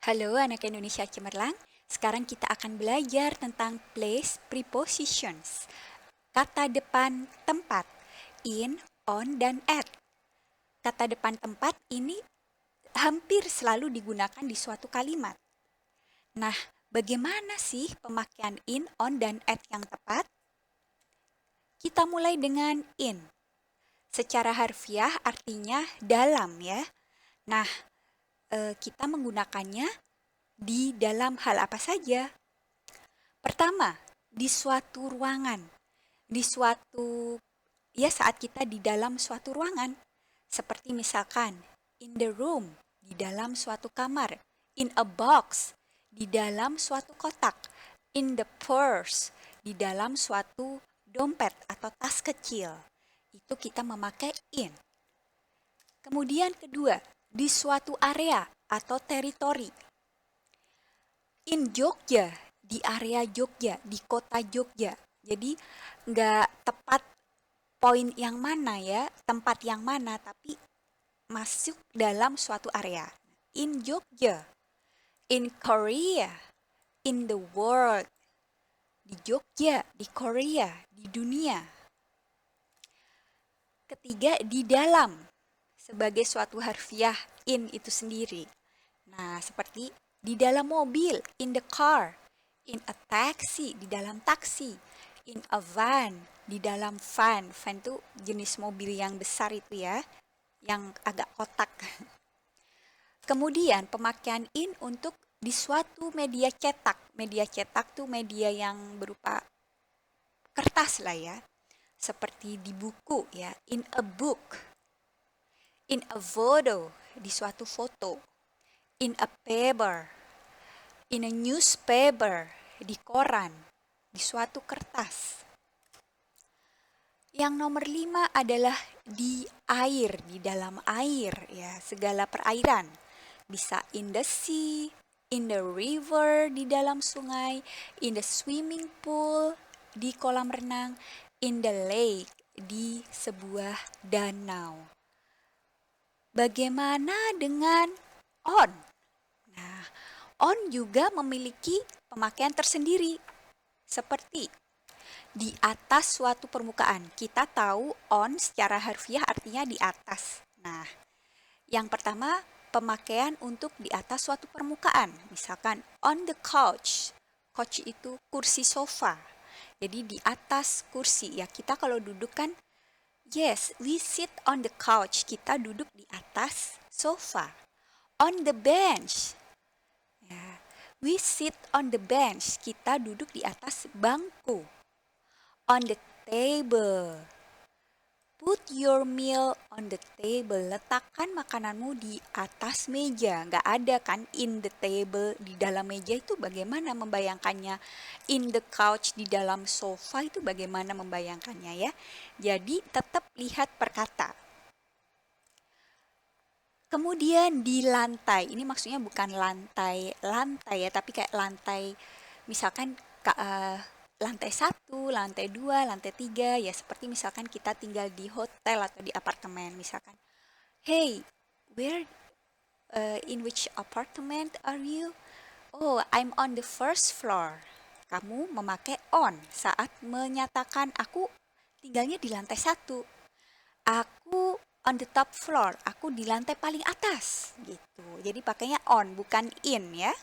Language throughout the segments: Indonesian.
Halo anak Indonesia Cemerlang, sekarang kita akan belajar tentang place prepositions. Kata depan tempat, in, on, dan at. Kata depan tempat ini hampir selalu digunakan di suatu kalimat. Nah, bagaimana sih pemakaian in, on, dan at yang tepat? Kita mulai dengan in. Secara harfiah artinya dalam ya. Nah, kita menggunakannya di dalam hal apa saja? Pertama, di suatu ruangan. Saat kita di dalam suatu ruangan. Seperti misalkan, in the room, di dalam suatu kamar. In a box, di dalam suatu kotak. In the purse, di dalam suatu dompet atau tas kecil. Itu kita memakai in. Kemudian kedua, di suatu area atau teritori. In Jogja, di area Jogja, di kota Jogja. Jadi nggak tepat poin yang mana ya, tempat yang mana, tapi masuk dalam suatu area. In Jogja, in Korea, in the world, di Jogja, di Korea, di dunia. Ketiga, di dalam, sebagai suatu harfiah in itu sendiri. Nah, seperti di dalam mobil, in the car, in a taxi, di dalam taksi, in a van, di dalam van. Van itu jenis mobil yang besar itu ya, yang agak kotak. Kemudian pemakaian in untuk di suatu media cetak. Media cetak tuh media yang berupa kertas lah ya. Seperti di buku ya, in a book, in a photo, di suatu foto, in a paper, in a newspaper, di koran, di suatu kertas. Yang nomor 5 adalah di air, di dalam air ya, segala perairan. Bisa in the sea, in the river, di dalam sungai, in the swimming pool, di kolam renang, in the lake, di sebuah danau. Bagaimana dengan on? Nah, on juga memiliki pemakaian tersendiri. Seperti di atas suatu permukaan. Kita tahu on secara harfiah artinya di atas. Nah, yang pertama pemakaian untuk di atas suatu permukaan. Misalkan on the couch. Couch itu kursi sofa. Jadi di atas kursi. Ya kita kalau duduk kan, yes, we sit on the couch. Kita duduk di atas sofa. On the bench. Ya, we sit on the bench. Kita duduk di atas bangku. On the table. Put your meal on the table. Letakkan makananmu di atas meja. Nggak ada kan in the table, di dalam meja itu bagaimana membayangkannya. In the couch, di dalam sofa itu bagaimana membayangkannya ya. Jadi tetap lihat perkata. Kemudian di lantai. Ini maksudnya bukan lantai ya, tapi kayak lantai misalkan lantai 1, lantai 2, lantai 3 ya, seperti misalkan kita tinggal di hotel atau di apartemen misalkan. Hey, in which apartment are you? Oh, I'm on the first floor. Kamu memakai on saat menyatakan aku tinggalnya di lantai 1. Aku on the top floor, aku di lantai paling atas gitu. Jadi pakainya on bukan in ya.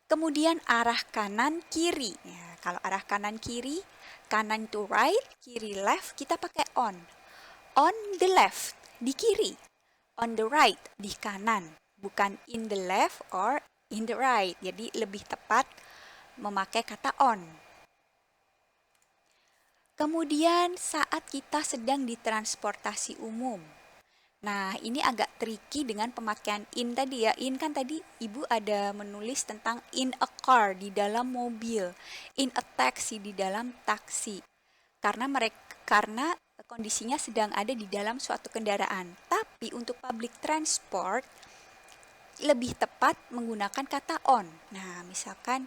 Kemudian arah kanan kiri. Ya, kalau arah kanan kiri, kanan to right, kiri left, kita pakai on. On the left, di kiri. On the right, di kanan. Bukan in the left or in the right. Jadi lebih tepat memakai kata on. Kemudian saat kita sedang di transportasi umum. Nah, ini agak tricky dengan pemakaian in tadi ya. In kan tadi Ibu ada menulis tentang in a car, di dalam mobil. In a taxi, di dalam taksi. Karena kondisinya sedang ada di dalam suatu kendaraan. Tapi untuk public transport lebih tepat menggunakan kata on. Nah, misalkan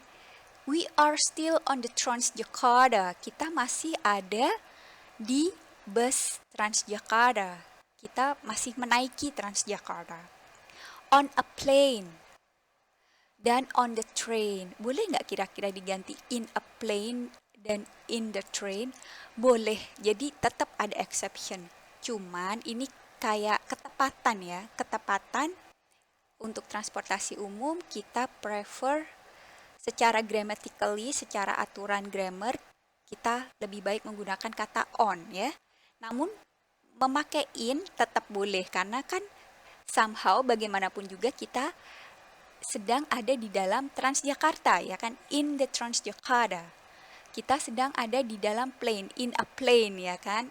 we are still on the Transjakarta. Kita masih ada di bus Transjakarta. Kita masih menaiki Transjakarta. On a plane. dan on the train. Boleh nggak kira-kira diganti in a plane dan in the train? Boleh, jadi tetap ada exception. Cuman ini kayak ketepatan ya, ketepatan untuk transportasi umum kita prefer secara grammatically, secara aturan grammar, kita lebih baik menggunakan kata on ya. Namun memakai in tetap boleh karena kan somehow bagaimanapun juga kita sedang ada di dalam Transjakarta ya kan, in the Transjakarta. Kita sedang ada di dalam plane, in a plane ya kan.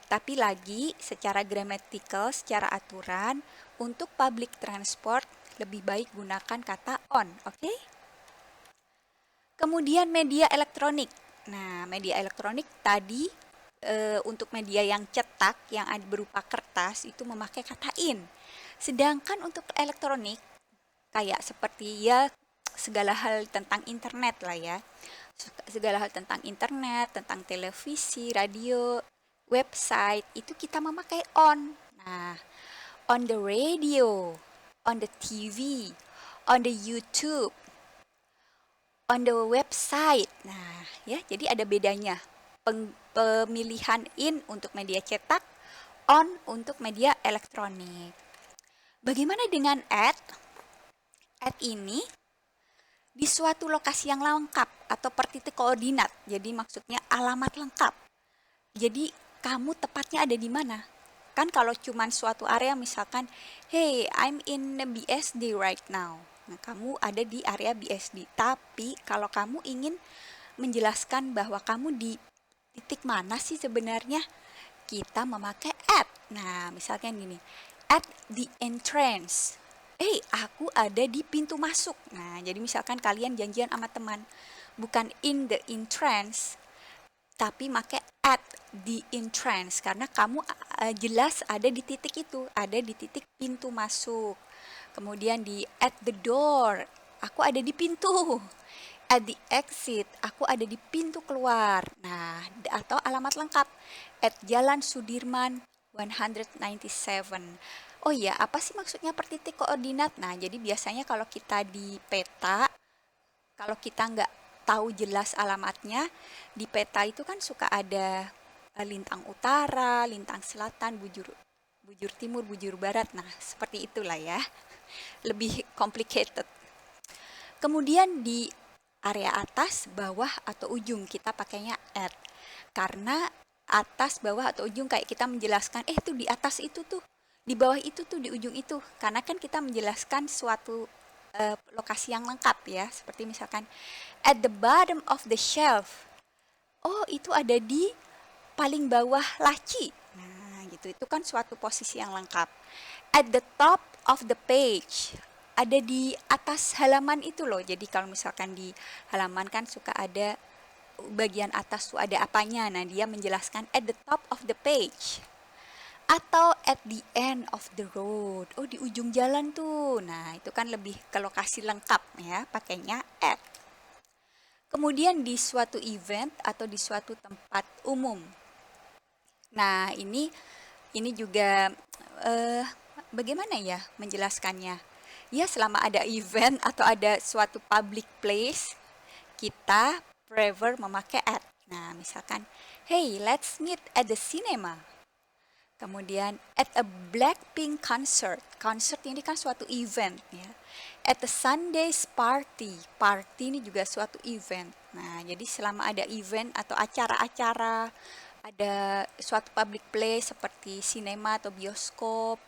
Tapi lagi secara grammatical, secara aturan untuk public transport lebih baik gunakan kata on, oke? Kemudian media elektronik. Nah, media elektronik tadi untuk media yang cetak yang berupa kertas itu memakai kata in. Sedangkan untuk elektronik kayak seperti ya segala hal tentang internet lah ya. Segala hal tentang internet, tentang televisi, radio, website itu kita memakai on. Nah, on the radio, on the TV, on the YouTube, on the website. Nah, ya, jadi ada bedanya. Pemilihan in untuk media cetak, on untuk media elektronik. Bagaimana dengan at? At ini di suatu lokasi yang lengkap atau per titik koordinat. Jadi maksudnya alamat lengkap. Jadi kamu tepatnya ada di mana? Kan kalau cuman suatu area misalkan, hey, I'm in the BSD right now. Nah, kamu ada di area BSD. Tapi kalau kamu ingin menjelaskan bahwa kamu di titik mana sih sebenarnya, kita memakai at. Nah, misalkan gini, at the entrance. Aku ada di pintu masuk. Nah, jadi misalkan kalian janjian sama teman, bukan in the entrance, tapi pakai at the entrance karena kamu jelas ada di titik itu, ada di titik pintu masuk. Kemudian di at the door, aku ada di pintu. At the exit, aku ada di pintu keluar. Nah, atau alamat lengkap at Jalan Sudirman 197. Oh iya, apa sih maksudnya per titik koordinat? Nah, jadi biasanya kalau kita di peta, kalau kita nggak tahu jelas alamatnya, di peta itu kan suka ada lintang utara, lintang selatan, bujur timur, bujur barat. Nah, seperti itulah ya. Lebih complicated. Kemudian di area atas, bawah, atau ujung kita pakainya at. Karena atas, bawah, atau ujung kayak kita menjelaskan, tuh di atas itu tuh, di bawah itu tuh, di ujung itu. Karena kan kita menjelaskan suatu lokasi yang lengkap ya. Seperti misalkan, at the bottom of the shelf. Oh, itu ada di paling bawah laci. Nah, gitu. Itu kan suatu posisi yang lengkap. At the top of the page. Ada di atas halaman itu loh. Jadi kalau misalkan di halaman kan suka ada bagian atas tuh ada apanya. Nah, dia menjelaskan at the top of the page. Atau at the end of the road. Oh, di ujung jalan tuh. Nah, itu kan lebih ke lokasi lengkap ya, pakainya at. Kemudian di suatu event atau di suatu tempat umum. Nah, ini juga bagaimana ya menjelaskannya? Ya, selama ada event atau ada suatu public place, kita prefer memakai at. Nah, misalkan, hey, let's meet at the cinema. Kemudian, at a Blackpink concert. Concert ini kan suatu event ya. At a Sunday's party. Party ini juga suatu event. Nah, jadi selama ada event atau acara-acara, ada suatu public place seperti sinema atau bioskop,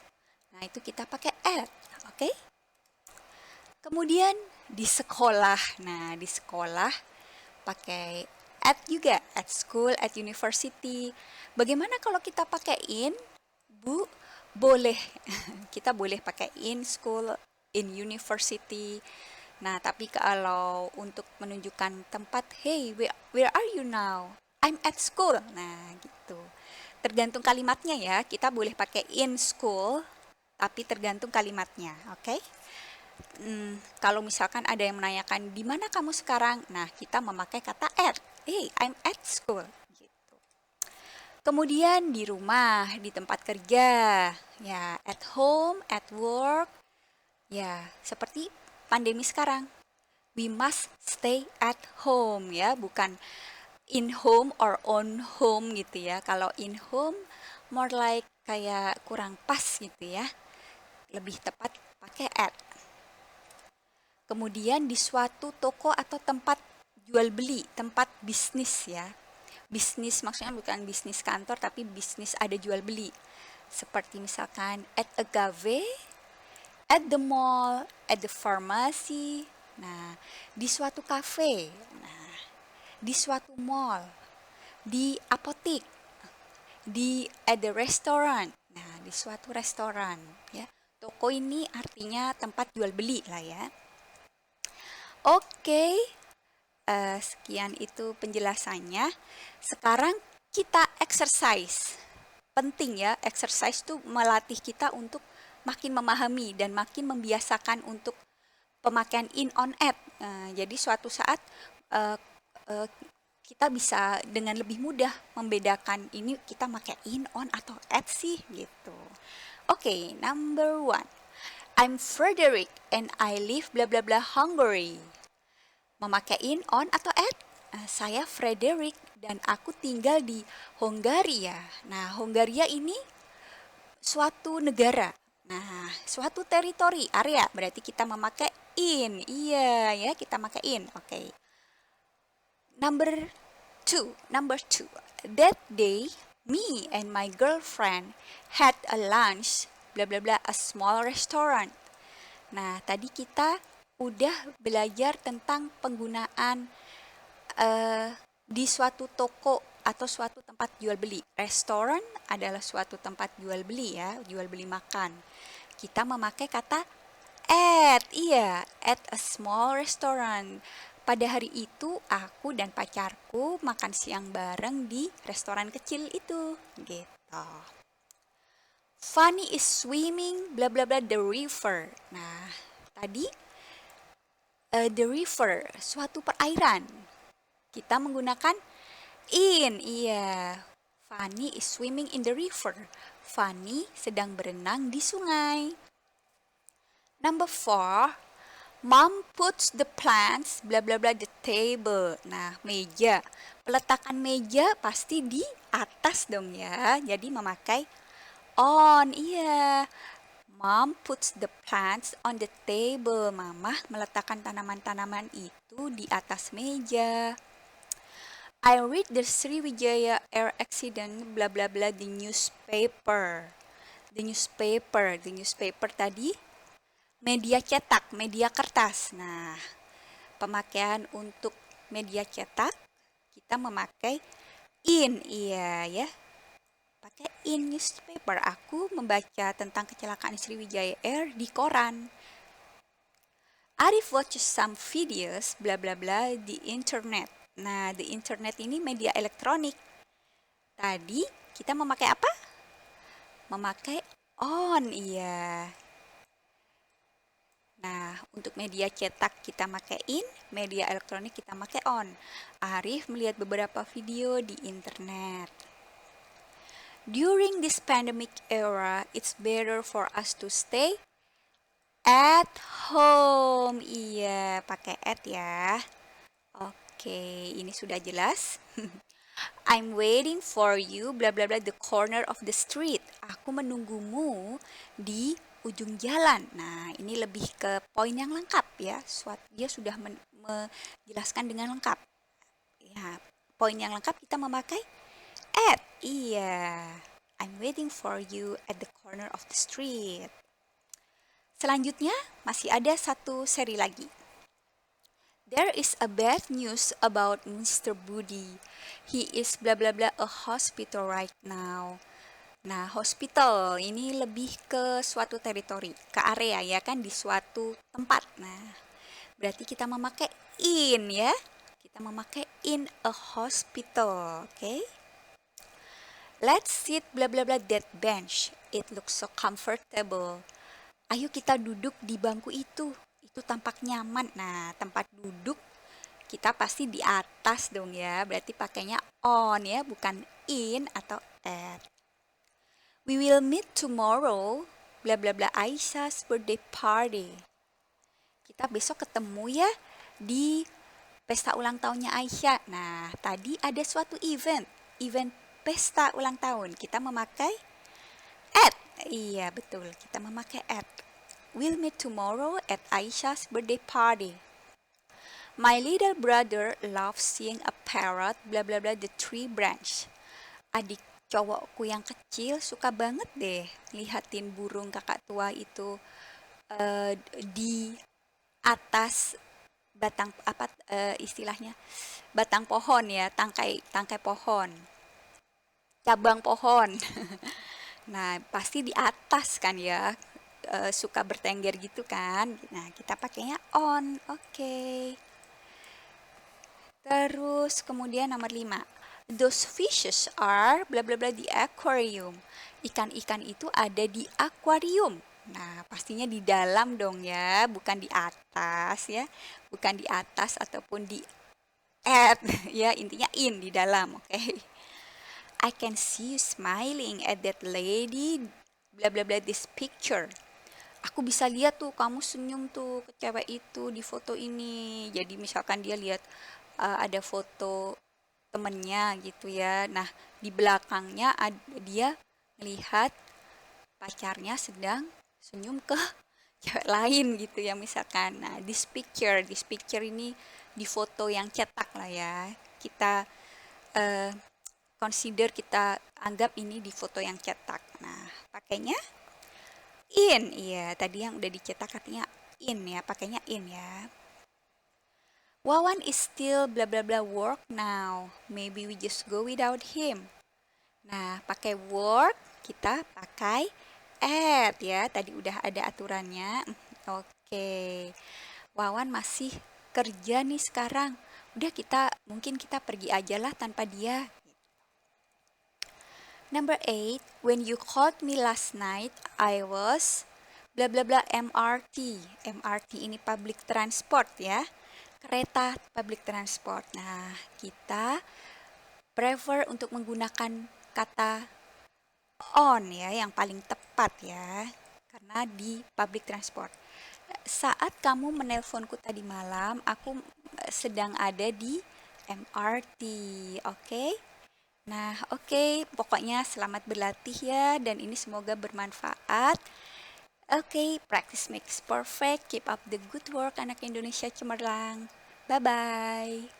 nah itu kita pakai at, oke? Kemudian di sekolah, nah di sekolah pakai at juga, at school, at university. Bagaimana kalau kita pakai in, Bu? Boleh, kita boleh pakai in school, in university. Nah, tapi kalau untuk menunjukkan tempat, hey, where are you now? I'm at school. Nah, gitu. Tergantung kalimatnya ya. Kita boleh pakai in school, tapi tergantung kalimatnya, oke? Kalau misalkan ada yang menanyakan di mana kamu sekarang, nah kita memakai kata at. Hey, I'm at school. Gitu. Kemudian di rumah, di tempat kerja, ya at home, at work, ya seperti pandemi sekarang. We must stay at home ya, bukan in home or on home gitu ya. Kalau in home more like kayak kurang pas gitu ya. Lebih tepat pakai at. Kemudian di suatu toko atau tempat jual beli, tempat bisnis ya. Bisnis maksudnya bukan bisnis kantor tapi bisnis ada jual beli. Seperti misalkan at a cafe, at the mall, at the pharmacy. Nah, di suatu kafe, nah, di suatu mall, di apotik, at the restaurant. Nah, di suatu restoran ya. Toko ini artinya tempat jual beli lah ya. Oke, sekian itu penjelasannya. Sekarang kita exercise. Penting ya, exercise itu melatih kita untuk makin memahami dan makin membiasakan untuk pemakaian in on at. Jadi suatu saat kita bisa dengan lebih mudah membedakan ini kita pakai in on atau at sih gitu. Oke, number 1. I'm Frederick and I live bla bla bla Hungary. Memakai in on atau at? Saya Frederick dan aku tinggal di Hongaria. Nah, Hongaria ini suatu negara. Nah, suatu teritori, area. Berarti kita memakai in. Iya, ya, kita memakai in. Oke. Number 2. That day, me and my girlfriend had a lunch, bla bla bla, a small restaurant. Nah, tadi kita udah belajar tentang penggunaan di suatu toko atau suatu tempat jual beli. Restoran adalah suatu tempat jual beli ya, jual beli makan. Kita memakai kata at, iya, at a small restaurant. Pada hari itu aku dan pacarku makan siang bareng di restoran kecil itu, gitu. Fanny is swimming bla bla bla the river. Nah, tadi the river, suatu perairan. Kita menggunakan in, iya. Fanny is swimming in the river. Fanny sedang berenang di sungai. Number 4, Mom puts the plants bla bla bla the table. Nah, meja. Peletakan meja pasti di atas dong ya. Jadi memakai on, iya. Mom puts the plants on the table. Mama meletakkan tanaman-tanaman itu di atas meja. I read the Sriwijaya Air accident bla bla bla the newspaper. The newspaper tadi media cetak, media kertas. Nah, pemakaian untuk media cetak kita memakai in, iya ya. Pakai in newspaper. Aku membaca tentang kecelakaan Sriwijaya Air di koran. Arif watches some videos bla bla bla di internet. Nah, di internet ini media elektronik. Tadi kita memakai apa? Memakai on, iya. Nah, untuk media cetak kita pakai in, media elektronik kita pakai on. Arif melihat beberapa video di internet. During this pandemic era, it's better for us to stay at home. Iya, pakai at ya. Oke, ini sudah jelas. I'm waiting for you, bla bla bla, the corner of the street. Aku menunggumu di ujung jalan. Nah, ini lebih ke poin yang lengkap ya. Dia sudah menjelaskan dengan lengkap. Ya, poin yang lengkap kita memakai at. Iya. I'm waiting for you at the corner of the street. Selanjutnya masih ada satu seri lagi. There is a bad news about Mr. Budi. He is bla bla bla a hospital right now. Nah, hospital ini lebih ke suatu teritori, ke area ya kan, di suatu tempat. Nah, berarti kita memakai in ya. Kita memakai in a hospital, okay? Let's sit bla bla bla that bench. It looks so comfortable. Ayo kita duduk di bangku itu. Itu tampak nyaman. Nah, tempat duduk kita pasti di atas dong ya. Berarti pakainya on ya, bukan in atau at. We will meet tomorrow, bla bla bla Aisyah's birthday party. kita besok ketemu ya di pesta ulang tahunnya Aisyah. Nah, tadi ada suatu event pesta ulang tahun. Kita memakai at. Iya, betul. Kita memakai at. We'll meet tomorrow at Aisyah's birthday party. My little brother loves seeing a parrot, bla bla bla, the tree branch. Adik cowokku yang kecil suka banget deh lihatin burung kakak tua itu di atas batang apa istilahnya batang pohon ya, tangkai tangkai pohon, cabang pohon. Nah, pasti di atas kan ya, suka bertengger gitu kan. Nah, kita pakainya on. Oke. Terus kemudian nomor 5. Those fishes are bla bla bla di aquarium. Ikan-ikan itu ada di akuarium. Nah, pastinya di dalam dong ya, bukan di atas ya. Bukan di atas ataupun di at ya, intinya in di dalam, oke. I can see you smiling at that lady bla bla bla this picture. Aku bisa lihat tuh kamu senyum tuh ke cewek itu di foto ini. Jadi misalkan dia lihat ada foto temennya gitu ya. Nah, di belakangnya dia melihat pacarnya sedang senyum ke cewek lain gitu ya misalkan. Nah, this picture ini di foto yang cetak lah ya. Kita eh, consider, kita anggap ini di foto yang cetak. Nah, pakainya in. Iya, tadi yang udah dicetak artinya in ya, pakainya in ya. Wawan is still bla bla bla work now. Maybe we just go without him. Nah, pakai work kita pakai at ya. Tadi udah ada aturannya. Oke. Wawan masih kerja nih sekarang. Udah mungkin kita pergi aja lah tanpa dia. Number 8, when you called me last night, I was bla bla bla MRT. MRT ini public transport ya. Kereta public transport. Nah, kita prefer untuk menggunakan kata on ya, yang paling tepat ya. Karena di public transport. Saat kamu menelponku tadi malam, aku sedang ada di MRT. Oke? Nah, oke, pokoknya selamat berlatih ya, dan ini semoga bermanfaat. Oke, practice makes perfect. Keep up the good work, anak Indonesia cemerlang. Bye-bye.